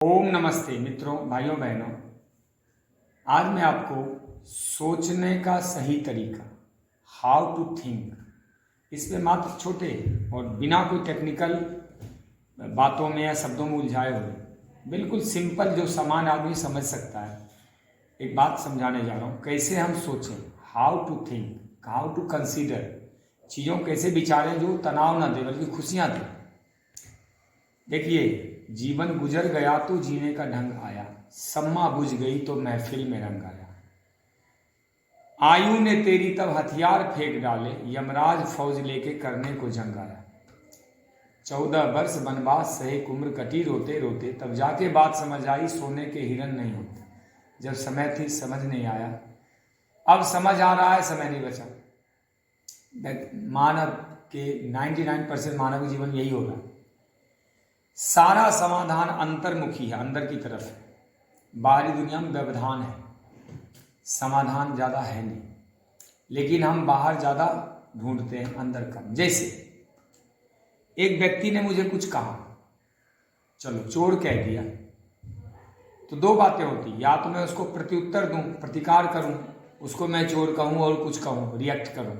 ओम नमस्ते मित्रों, भाइयों बहनों। आज मैं आपको सोचने का सही तरीका, हाउ टू थिंक, इसमें मात्र छोटे और बिना कोई टेक्निकल बातों में या शब्दों में उलझाए हुए बिल्कुल सिंपल जो सामान्य आदमी समझ सकता है, एक बात समझाने जा रहा हूँ। कैसे हम सोचें, how to think, how to consider, चीज़ों कैसे विचारें जो तनाव ना दे बल्कि खुशियाँ दें। देखिए, जीवन गुजर गया तो जीने का ढंग आया, सम्मा बुझ गई तो महफिल में रंग आया। आयु ने तेरी तब हथियार फेंक डाले, यमराज फौज लेके करने को जंग आया। 14 वर्ष वनवास सहे उम्र कटी रोते रोते, तब जाके बात समझ आई सोने के हिरन नहीं होते। जब समय थी समझ नहीं आया, अब समझ आ रहा है समय नहीं बचा। मानव के 99% मानव जीवन यही हो रहा है। सारा समाधान अंतर्मुखी है, अंदर की तरफ है। बाहरी दुनिया में व्यवधान है, समाधान ज़्यादा है नहीं, लेकिन हम बाहर ज़्यादा ढूंढते हैं, अंदर कम। जैसे एक व्यक्ति ने मुझे कुछ कहा, चलो चोर कह दिया, तो दो बातें होती, या तो मैं उसको प्रत्युत्तर दूं, प्रतिकार करूं, उसको मैं चोर कहूं और कुछ कहूं, रिएक्ट करूं।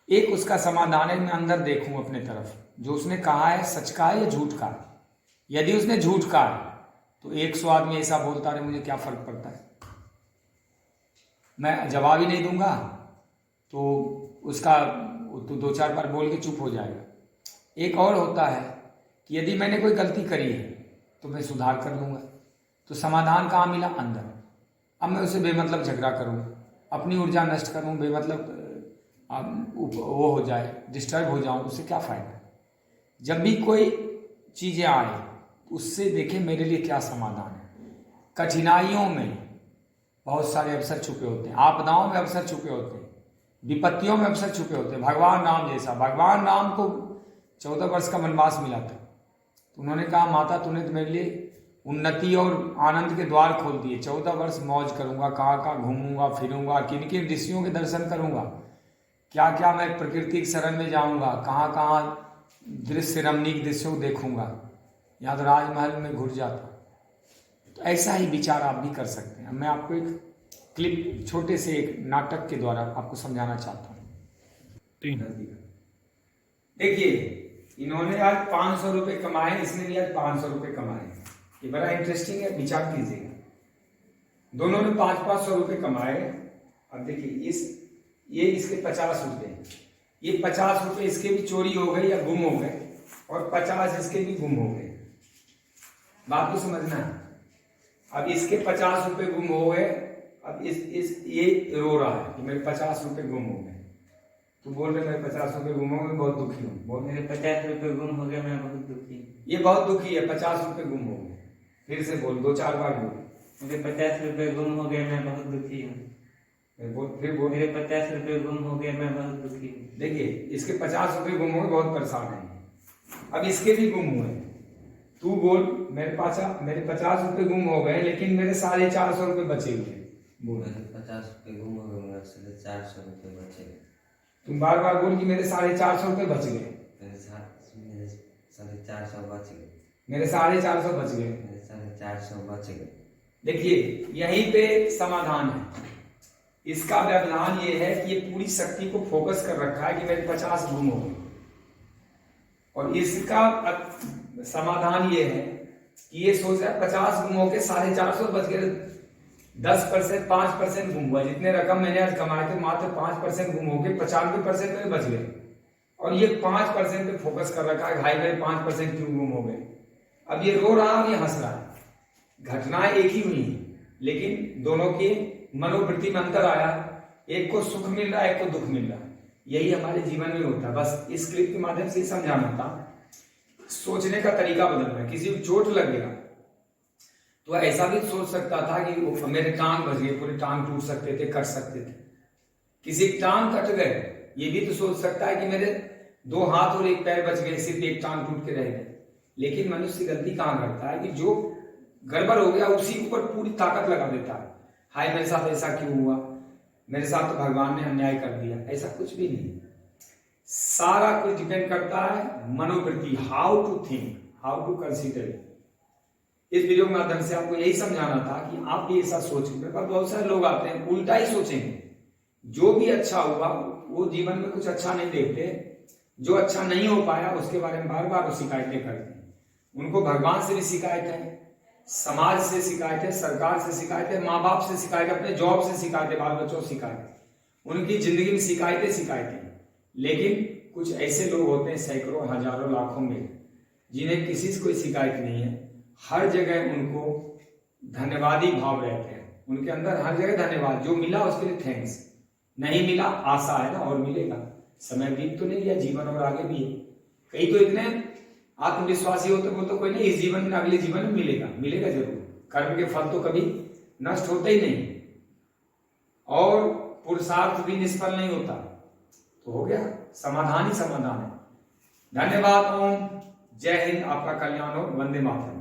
एक उसका समाधान है, मैं अंदर देखूं अपने तरफ, जो उसने कहा है सच का है या झूठ का है। यदि उसने झूठ कहा है तो 100 आदमी ऐसा बोलता रहे, मुझे क्या फर्क पड़ता है, मैं जवाब ही नहीं दूंगा तो उसका तो 2-4 बार बोल के चुप हो जाएगा। एक और होता है कि यदि मैंने कोई गलती करी है तो मैं सुधार कर लूँगा, तो समाधान कहाँ मिला, अंदर। अब मैं उसे बेमतलब झगड़ा करूँ, अपनी ऊर्जा नष्ट करूँ, बेमतलब वो हो जाए, डिस्टर्ब हो जाऊँ, उससे क्या फ़ायदा। जब भी कोई चीज़ें आए उससे देखें मेरे लिए क्या समाधान है। कठिनाइयों में बहुत सारे अवसर छुपे होते हैं, आपदाओं में अवसर छुपे होते हैं, विपत्तियों में अवसर छुपे होते हैं। भगवान राम जैसा, भगवान राम को 14 वर्ष का वनवास मिला था, तो उन्होंने कहा माता तूने तो मेरे लिए उन्नति और आनंद के द्वार खोल दिए, 14 वर्ष मौज करूंगा, कहाँ कहाँ घूमूंगा फिरूंगा, किन किन ऋषियों के दर्शन करूंगा, क्या क्या मैं प्रकृति की शरण में जाऊंगा, कहाँ कहाँ दृश्य रमणीक दृश्यों को देखूंगा, यहाँ तो राजमहल में घुट जाता। तो ऐसा ही विचार आप भी कर सकते हैं। मैं आपको एक क्लिप छोटे से एक नाटक के द्वारा आपको समझाना चाहता हूँ। देखिए, इन्होंने आज 500 रुपये कमाए, इसने भी आज 500 रुपये कमाए। ये बड़ा इंटरेस्टिंग है, विचार कीजिएगा। दोनों ने 500 रुपये कमाए। अब देखिए, ये इसके 50 रुपये, ये 50 रुपये इसके भी चोरी हो गए या गुम हो गए, और 50 इसके भी गुम हो गए। बात को समझना है। अब इसके 50 रुपये गुम हो गए, अब ये रो रहा है कि मेरे 50 रुपये गुम हो गए। तू बोल रहे मेरे 50 रुपये गुम हो गए, बहुत दुखी हूँ। बोल, मेरे 50 रुपये गुम हो गए, मैं बहुत दुखी हूँ। ये बहुत दुखी है, 50 रुपये गुम हो गए। फिर से बोल, 2-4 बार बोल, मेरे 50 रुपये गुम हो गए, मैं बहुत दुखी हूँ। फिर बोल, मेरे 50 रुपये गुम हो गए, मैं बहुत दुखी हूँ। देखिए, इसके 50 रुपये गुम हो गए, बहुत परेशान है। अब इसके भी गुम हुए। तू बोल, मेरे 50 रुपये गुम हो गए, लेकिन मेरे 450 रुपये बचे हुए। बोल, मेरे 50 रुपये गुम हो गए, मेरे 450 रुपये बचे गए। तुम बार बार बोल कि मेरे 450 रुपये बच गए, मेरे 450 बच गए, मेरे 450 बच गए, मेरे 450 बच गए। देखिए, यहीं पे समाधान है। इसका व्यवधान ये है कि ये पूरी शक्ति को फोकस कर रखा है कि मेरे 50 गुम हो गए, और इसका समाधान ये है कि ये सोच रहा है 50 गुम होके 450 बच गए। 10%, 5% गुम हुआ। जितने रकम मैंने आज कमाए थे, मात्र 5% गुम हो गए, 95% में बच गए। और ये 5% पे फोकस कर रखा है, भाई मेरे 5% क्यों गुम हो गए। अब ये रो रहा और ये हंस रहा है। घटनाएं एक ही हुई है, लेकिन दोनों की मनोवृत्ति में अंतर आया। एक को सुख मिल रहा है, एक को दुख मिल रहा है। यही हमारे जीवन में होता है। बस इस क्लिप के माध्यम से समझाना था, सोचने का तरीका बदलना है। किसी को चोट लग गया तो ऐसा भी सोच सकता था कि मेरे टांग बच गए, पूरे टांग टूट सकते थे, कट सकते थे। किसी टांग कट गए, ये भी तो सोच सकता है कि मेरे 2 हाथ और 1 पैर बच गए, सिर्फ एक टांग टूट के रह गए। लेकिन मनुष्य गलती कहाँ करता है कि जो गड़बड़ हो गया उसी के ऊपर पूरी ताकत लगा देता है। हाय मेरे साथ ऐसा क्यों हुआ, मेरे साथ तो भगवान ने अन्याय कर दिया। ऐसा कुछ भी नहीं। सारा कुछ डिपेंड करता है मनोवृत्ति, how to think, how to consider. इस वीडियो के माध्यम से आपको यही समझाना था कि आप भी ऐसा सोचें। मेरे पास बहुत सारे लोग आते हैं उल्टा ही सोचेंगे, जो भी अच्छा हुआ वो जीवन में कुछ अच्छा नहीं देखते, जो अच्छा नहीं हो पाया उसके बारे में बार बार वो शिकायतें करते हैं। उनको भगवान से भी शिकायत है, समाज से शिकायत है, सरकार से शिकायत है, माँ बाप से शिकायत है, अपने जॉब से शिकायत है, बाल बच्चों से शिकायत है, उनकी जिंदगी में शिकायतें। लेकिन कुछ ऐसे लोग होते हैं सैकड़ों हजारों लाखों में, जिन्हें किसी से कोई शिकायत नहीं है। हर जगह उनको धन्यवादी भाव रहते हैं, उनके अंदर हर जगह धन्यवाद, जो मिला उसके लिए थैंक्स, नहीं मिला आशा है ना और मिलेगा, समय बीत तो नहीं गया, जीवन और आगे भी है। कई तो इतने आत्मविश्वासी होते वो तो कोई नहीं, इस जीवन में अगले जीवन में मिलेगा जरूर। कर्म के फल तो कभी नष्ट होते ही नहीं, और पुरुषार्थ भी निष्फल नहीं होता। तो हो गया, समाधान ही समाधान है। धन्यवाद। ओम जय हिंद, आपका कल्याण हो। वंदे मातरम।